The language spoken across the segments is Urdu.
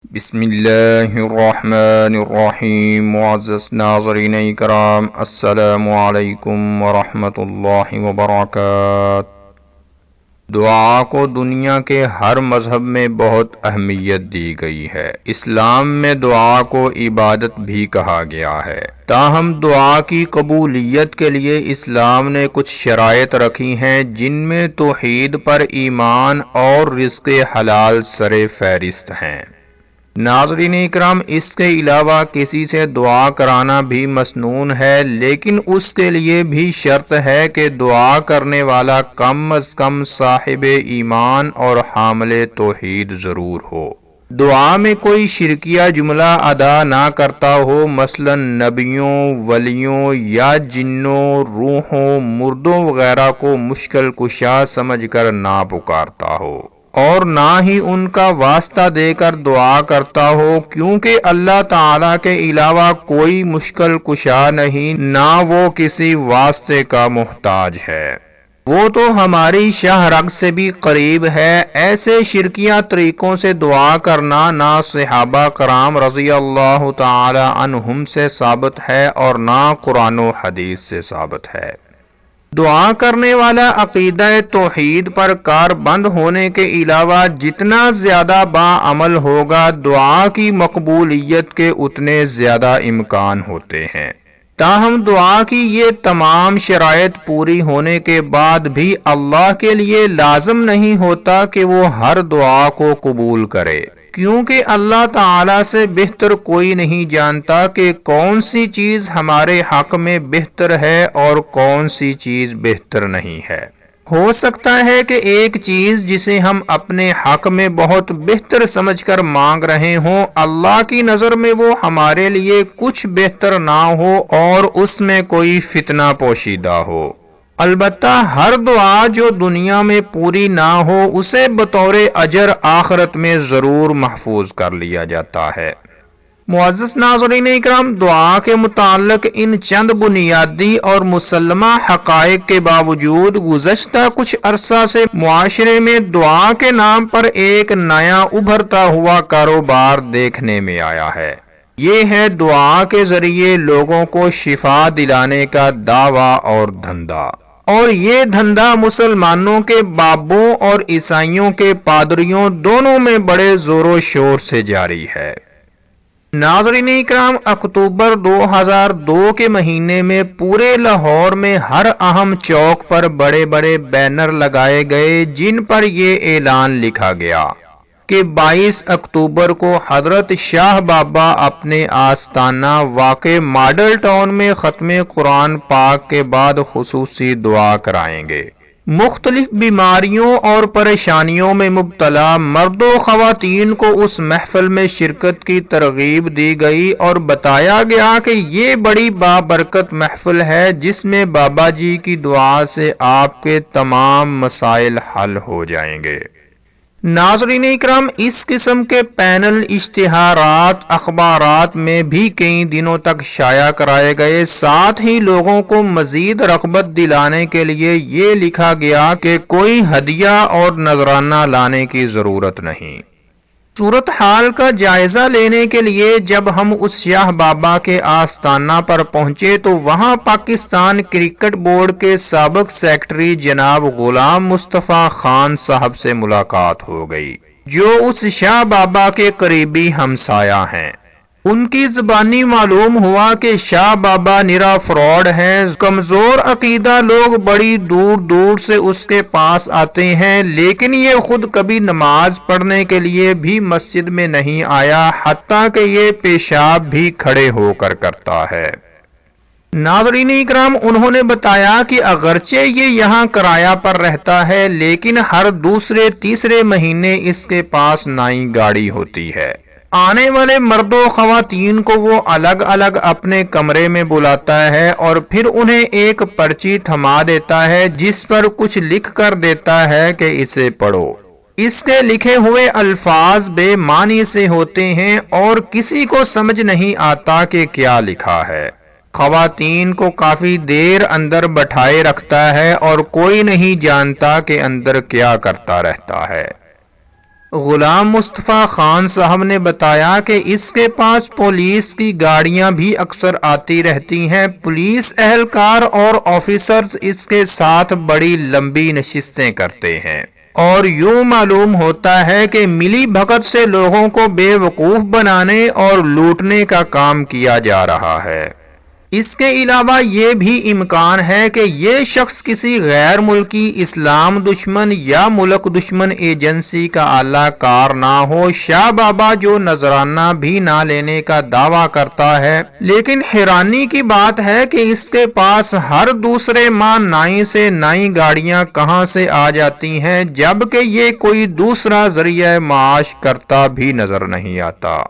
بسم اللہ الرحمن الرحیم۔ معزز ناظرین اکرام، السلام علیکم ورحمۃ اللہ وبرکاتہ۔ دعا کو دنیا کے ہر مذہب میں بہت اہمیت دی گئی ہے۔ اسلام میں دعا کو عبادت بھی کہا گیا ہے۔ تاہم دعا کی قبولیت کے لیے اسلام نے کچھ شرائط رکھی ہیں، جن میں توحید پر ایمان اور رزق حلال سر فہرست ہیں۔ ناظرین اکرام، اس کے علاوہ کسی سے دعا کرانا بھی مسنون ہے، لیکن اس کے لیے بھی شرط ہے کہ دعا کرنے والا کم از کم صاحب ایمان اور حامل توحید ضرور ہو۔ دعا میں کوئی شرکیہ جملہ ادا نہ کرتا ہو، مثلا نبیوں، ولیوں یا جنوں، روحوں، مردوں وغیرہ کو مشکل کشا سمجھ کر نہ پکارتا ہو، اور نہ ہی ان کا واسطہ دے کر دعا کرتا ہو، کیونکہ اللہ تعالیٰ کے علاوہ کوئی مشکل کشا نہیں، نہ وہ کسی واسطے کا محتاج ہے۔ وہ تو ہماری شاہ رگ سے بھی قریب ہے۔ ایسے شرکیہ طریقوں سے دعا کرنا نہ صحابہ کرام رضی اللہ تعالی عنہم سے ثابت ہے اور نہ قرآن و حدیث سے ثابت ہے۔ دعا کرنے والا عقیدہ توحید پر کار بند ہونے کے علاوہ جتنا زیادہ باعمل ہوگا، دعا کی مقبولیت کے اتنے زیادہ امکان ہوتے ہیں۔ تاہم دعا کی یہ تمام شرائط پوری ہونے کے بعد بھی اللہ کے لیے لازم نہیں ہوتا کہ وہ ہر دعا کو قبول کرے، کیونکہ اللہ تعالیٰ سے بہتر کوئی نہیں جانتا کہ کون سی چیز ہمارے حق میں بہتر ہے اور کون سی چیز بہتر نہیں ہے۔ ہو سکتا ہے کہ ایک چیز جسے ہم اپنے حق میں بہت بہتر سمجھ کر مانگ رہے ہوں، اللہ کی نظر میں وہ ہمارے لیے کچھ بہتر نہ ہو اور اس میں کوئی فتنہ پوشیدہ ہو۔ البتہ ہر دعا جو دنیا میں پوری نہ ہو، اسے بطور اجر آخرت میں ضرور محفوظ کر لیا جاتا ہے۔ معزز ناظرین اکرام، دعا کے متعلق ان چند بنیادی اور مسلمہ حقائق کے باوجود گزشتہ کچھ عرصہ سے معاشرے میں دعا کے نام پر ایک نیا ابھرتا ہوا کاروبار دیکھنے میں آیا ہے۔ یہ ہے دعا کے ذریعے لوگوں کو شفا دلانے کا دعویٰ اور دھندا، اور یہ دھندا مسلمانوں کے بابوں اور عیسائیوں کے پادریوں دونوں میں بڑے زور و شور سے جاری ہے۔ ناظرین اکرام، اکتوبر 2002 کے مہینے میں پورے لاہور میں ہر اہم چوک پر بڑے بڑے بینر لگائے گئے، جن پر یہ اعلان لکھا گیا کہ 22 اکتوبر کو حضرت شاہ بابا اپنے آستانہ واقع ماڈل ٹاؤن میں ختم قرآن پاک کے بعد خصوصی دعا کرائیں گے۔ مختلف بیماریوں اور پریشانیوں میں مبتلا مرد و خواتین کو اس محفل میں شرکت کی ترغیب دی گئی اور بتایا گیا کہ یہ بڑی بابرکت محفل ہے، جس میں بابا جی کی دعا سے آپ کے تمام مسائل حل ہو جائیں گے۔ ناظرین اکرام، اس قسم کے پینل اشتہارات اخبارات میں بھی کئی دنوں تک شائع کرائے گئے۔ ساتھ ہی لوگوں کو مزید رغبت دلانے کے لیے یہ لکھا گیا کہ کوئی ہدیہ اور نذرانہ لانے کی ضرورت نہیں۔ صورتحال کا جائزہ لینے کے لیے جب ہم اس شاہ بابا کے آستانہ پر پہنچے تو وہاں پاکستان کرکٹ بورڈ کے سابق سیکرٹری جناب غلام مصطفیٰ خان صاحب سے ملاقات ہو گئی، جو اس شاہ بابا کے قریبی ہمسایہ ہیں۔ ان کی زبانی معلوم ہوا کہ شاہ بابا نرا فراڈ ہیں۔ کمزور عقیدہ لوگ بڑی دور دور سے اس کے پاس آتے ہیں، لیکن یہ خود کبھی نماز پڑھنے کے لیے بھی مسجد میں نہیں آیا، حتیٰ کہ یہ پیشاب بھی کھڑے ہو کر کرتا ہے۔ ناظرین اکرام، انہوں نے بتایا کہ اگرچہ یہ یہاں کرایہ پر رہتا ہے، لیکن ہر دوسرے تیسرے مہینے اس کے پاس نئی گاڑی ہوتی ہے۔ آنے والے مرد و خواتین کو وہ الگ الگ اپنے کمرے میں بلاتا ہے اور پھر انہیں ایک پرچی تھما دیتا ہے، جس پر کچھ لکھ کر دیتا ہے کہ اسے پڑھو۔ اس کے لکھے ہوئے الفاظ بے معنی سے ہوتے ہیں اور کسی کو سمجھ نہیں آتا کہ کیا لکھا ہے۔ خواتین کو کافی دیر اندر بٹھائے رکھتا ہے اور کوئی نہیں جانتا کہ اندر کیا کرتا رہتا ہے۔ غلام مصطفیٰ خان صاحب نے بتایا کہ اس کے پاس پولیس کی گاڑیاں بھی اکثر آتی رہتی ہیں، پولیس اہلکار اور آفیسرز اس کے ساتھ بڑی لمبی نشستیں کرتے ہیں، اور یوں معلوم ہوتا ہے کہ ملی بھگت سے لوگوں کو بے وقوف بنانے اور لوٹنے کا کام کیا جا رہا ہے۔ اس کے علاوہ یہ بھی امکان ہے کہ یہ شخص کسی غیر ملکی اسلام دشمن یا ملک دشمن ایجنسی کا اعلی کار نہ ہو۔ شاہ بابا جو نذرانہ بھی نہ لینے کا دعویٰ کرتا ہے، لیکن حیرانی کی بات ہے کہ اس کے پاس ہر دوسرے ماہ نئی سے نئی گاڑیاں کہاں سے آ جاتی ہیں، جبکہ یہ کوئی دوسرا ذریعہ معاش کرتا بھی نظر نہیں آتا۔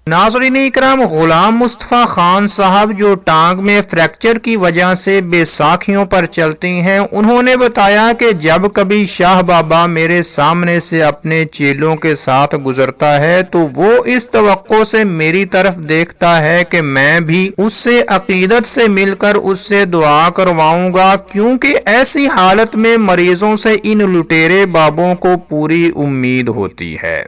ناظرین اکرام، غلام مصطفیٰ خان صاحب جو ٹانگ میں فریکچر کی وجہ سے بیساکھیوں پر چلتے ہیں، انہوں نے بتایا کہ جب کبھی شاہ بابا میرے سامنے سے اپنے چیلوں کے ساتھ گزرتا ہے تو وہ اس توقع سے میری طرف دیکھتا ہے کہ میں بھی اس سے عقیدت سے مل کر اس سے دعا کرواؤں گا، کیونکہ ایسی حالت میں مریضوں سے ان لٹیرے بابوں کو پوری امید ہوتی ہے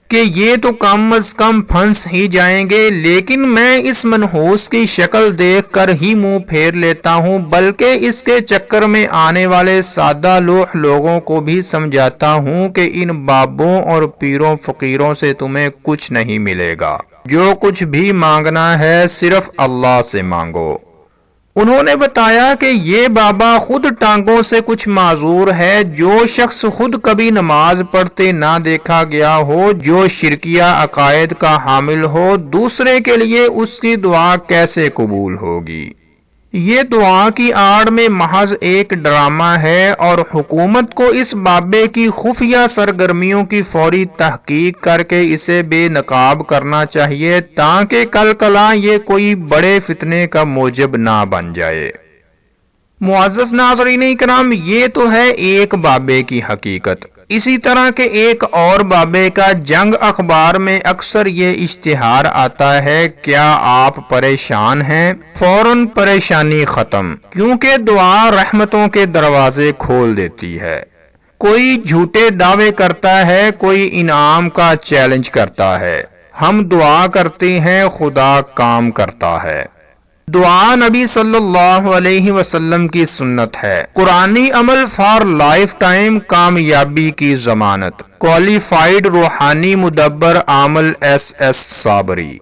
کہ یہ تو کم از کم پھنس ہی جائیں گے، لیکن میں اس منحوس کی شکل دیکھ کر ہی منہ پھیر لیتا ہوں، بلکہ اس کے چکر میں آنے والے سادہ لوح لوگوں کو بھی سمجھاتا ہوں کہ ان بابوں اور پیروں فقیروں سے تمہیں کچھ نہیں ملے گا، جو کچھ بھی مانگنا ہے صرف اللہ سے مانگو۔ انہوں نے بتایا کہ یہ بابا خود ٹانگوں سے کچھ معذور ہے، جو شخص خود کبھی نماز پڑھتے نہ دیکھا گیا ہو، جو شرکیہ عقائد کا حامل ہو، دوسرے کے لیے اس کی دعا کیسے قبول ہوگی؟ یہ دعا کی آڑ میں محض ایک ڈرامہ ہے، اور حکومت کو اس بابے کی خفیہ سرگرمیوں کی فوری تحقیق کر کے اسے بے نقاب کرنا چاہیے، تاکہ کل کلاں یہ کوئی بڑے فتنے کا موجب نہ بن جائے۔ معزز ناظرین اکرام، یہ تو ہے ایک بابے کی حقیقت۔ اسی طرح کے ایک اور بابے کا جنگ اخبار میں اکثر یہ اشتہار آتا ہے، کیا آپ پریشان ہیں؟ فوراً پریشانی ختم، کیونکہ دعا رحمتوں کے دروازے کھول دیتی ہے۔ کوئی جھوٹے دعوے کرتا ہے، کوئی انعام کا چیلنج کرتا ہے، ہم دعا کرتے ہیں، خدا کام کرتا ہے۔ دعا نبی صلی اللہ علیہ وسلم کی سنت ہے، قرآنی عمل فار لائف ٹائم کامیابی کی ضمانت۔ کوالیفائیڈ روحانی مدبر عامل ایس ایس صابری۔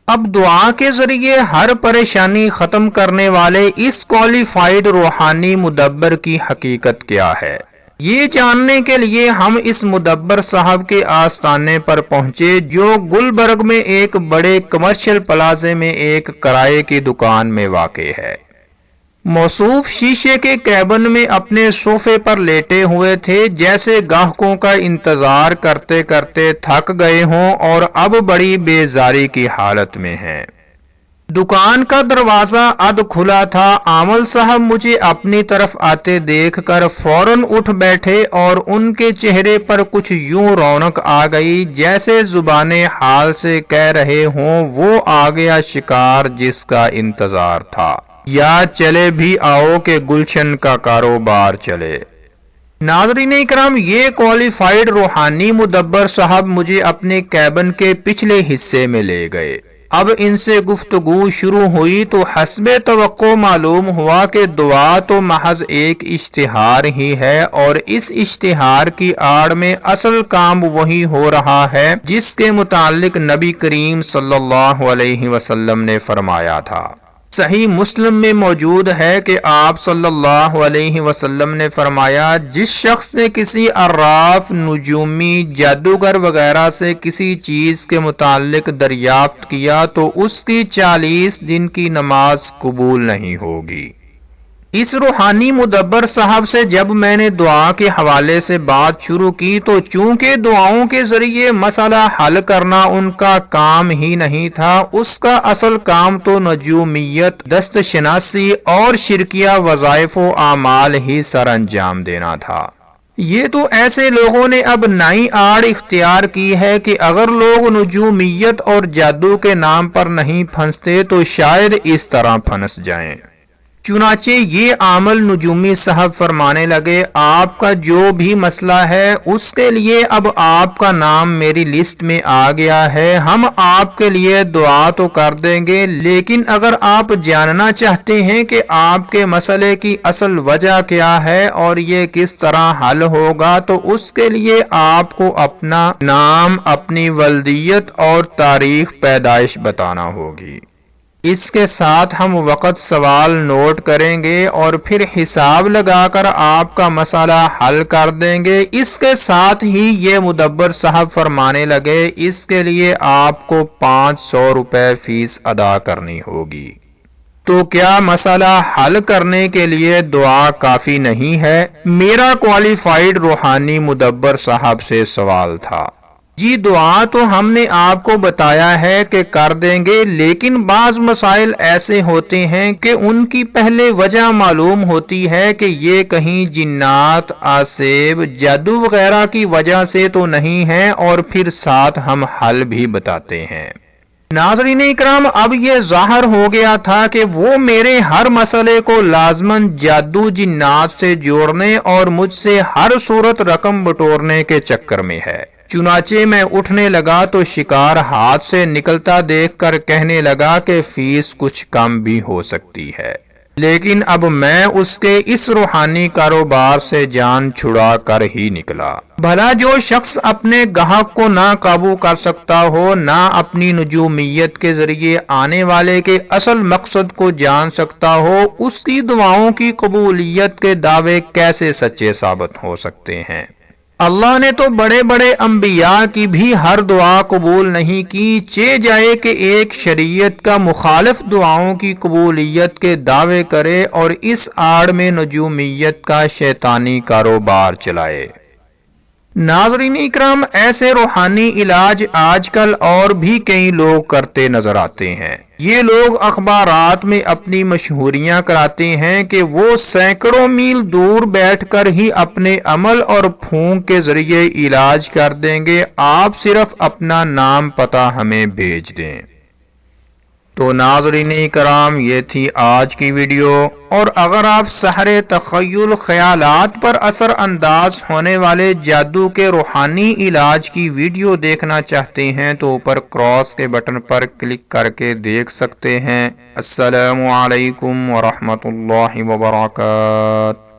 اب دعا کے ذریعے ہر پریشانی ختم کرنے والے اس کوالیفائیڈ روحانی مدبر کی حقیقت کیا ہے؟ یہ جاننے کے لیے ہم اس مدبر صاحب کے آستانے پر پہنچے، جو گلبرگ میں ایک بڑے کمرشل پلازے میں ایک کرائے کی دکان میں واقع ہے۔ موصوف شیشے کے کیبن میں اپنے صوفے پر لیٹے ہوئے تھے، جیسے گاہکوں کا انتظار کرتے کرتے تھک گئے ہوں اور اب بڑی بیزاری کی حالت میں ہیں۔ دکان کا دروازہ اد کھلا تھا۔ عامل صاحب مجھے اپنی طرف آتے دیکھ کر فوراً اٹھ بیٹھے، اور ان کے چہرے پر کچھ یوں رونق آ گئی جیسے زبان حال سے کہہ رہے ہوں، وہ آ گیا شکار جس کا انتظار تھا، یا چلے بھی آؤ کہ گلشن کا کاروبار چلے۔ ناظرین اکرام، یہ کوالیفائیڈ روحانی مدبر صاحب مجھے اپنے کیبن کے پچھلے حصے میں لے گئے۔ اب ان سے گفتگو شروع ہوئی تو حسب توقع معلوم ہوا کہ دعا تو محض ایک اشتہار ہی ہے، اور اس اشتہار کی آڑ میں اصل کام وہی ہو رہا ہے جس کے متعلق نبی کریم صلی اللہ علیہ وسلم نے فرمایا تھا۔ صحیح مسلم میں موجود ہے کہ آپ صلی اللہ علیہ وسلم نے فرمایا، جس شخص نے کسی عراف، نجومی، جادوگر وغیرہ سے کسی چیز کے متعلق دریافت کیا تو اس کی 40 دن کی نماز قبول نہیں ہوگی۔ اس روحانی مدبر صاحب سے جب میں نے دعا کے حوالے سے بات شروع کی تو چونکہ دعاؤں کے ذریعے مسئلہ حل کرنا ان کا کام ہی نہیں تھا، اس کا اصل کام تو نجومیت، دست شناسی اور شرکیہ وظائف و اعمال ہی سر انجام دینا تھا۔ یہ تو ایسے لوگوں نے اب نئی آڑ اختیار کی ہے کہ اگر لوگ نجومیت اور جادو کے نام پر نہیں پھنستے تو شاید اس طرح پھنس جائیں۔ چنانچہ یہ عامل نجومی صاحب فرمانے لگے آپ کا جو بھی مسئلہ ہے اس کے لیے اب آپ کا نام میری لسٹ میں آ گیا ہے، ہم آپ کے لیے دعا تو کر دیں گے، لیکن اگر آپ جاننا چاہتے ہیں کہ آپ کے مسئلے کی اصل وجہ کیا ہے اور یہ کس طرح حل ہوگا تو اس کے لیے آپ کو اپنا نام، اپنی ولدیت اور تاریخ پیدائش بتانا ہوگی۔ اس کے ساتھ ہم وقت سوال نوٹ کریں گے اور پھر حساب لگا کر آپ کا مسئلہ حل کر دیں گے۔ اس کے ساتھ ہی یہ مدبر صاحب فرمانے لگے اس کے لیے آپ کو 500 روپے فیس ادا کرنی ہوگی۔ تو کیا مسئلہ حل کرنے کے لیے دعا کافی نہیں ہے؟ میرا کوالیفائیڈ روحانی مدبر صاحب سے سوال تھا۔ جی دعا تو ہم نے آپ کو بتایا ہے کہ کر دیں گے، لیکن بعض مسائل ایسے ہوتے ہیں کہ ان کی پہلے وجہ معلوم ہوتی ہے کہ یہ کہیں جنات، آسیب، جادو وغیرہ کی وجہ سے تو نہیں ہے، اور پھر ساتھ ہم حل بھی بتاتے ہیں۔ ناظرین اکرام، اب یہ ظاہر ہو گیا تھا کہ وہ میرے ہر مسئلے کو لازماً جادو جنات سے جوڑنے اور مجھ سے ہر صورت رقم بٹورنے کے چکر میں ہے۔ چنانچہ میں اٹھنے لگا تو شکار ہاتھ سے نکلتا دیکھ کر کہنے لگا کہ فیس کچھ کم بھی ہو سکتی ہے، لیکن اب میں اس کے اس روحانی کاروبار سے جان چھڑا کر ہی نکلا۔ بھلا جو شخص اپنے گاہک کو نہ قابو کر سکتا ہو، نہ اپنی نجومیت کے ذریعے آنے والے کے اصل مقصد کو جان سکتا ہو، اس کی دعاؤں کی قبولیت کے دعوے کیسے سچے ثابت ہو سکتے ہیں؟ اللہ نے تو بڑے بڑے انبیاء کی بھی ہر دعا قبول نہیں کی، چہ جائے کہ ایک شریعت کا مخالف دعاؤں کی قبولیت کے دعوے کرے اور اس آڑ میں نجومیت کا شیطانی کاروبار چلائے۔ ناظرین اکرام، ایسے روحانی علاج آج کل اور بھی کئی لوگ کرتے نظر آتے ہیں۔ یہ لوگ اخبارات میں اپنی مشہوریاں کراتے ہیں کہ وہ سینکڑوں میل دور بیٹھ کر ہی اپنے عمل اور پھونک کے ذریعے علاج کر دیں گے، آپ صرف اپنا نام پتہ ہمیں بھیج دیں۔ تو ناظرین کرام، یہ تھی آج کی ویڈیو، اور اگر آپ سحر تخیل خیالات پر اثر انداز ہونے والے جادو کے روحانی علاج کی ویڈیو دیکھنا چاہتے ہیں تو اوپر کراس کے بٹن پر کلک کر کے دیکھ سکتے ہیں۔ السلام علیکم ورحمۃ اللہ وبرکاتہ۔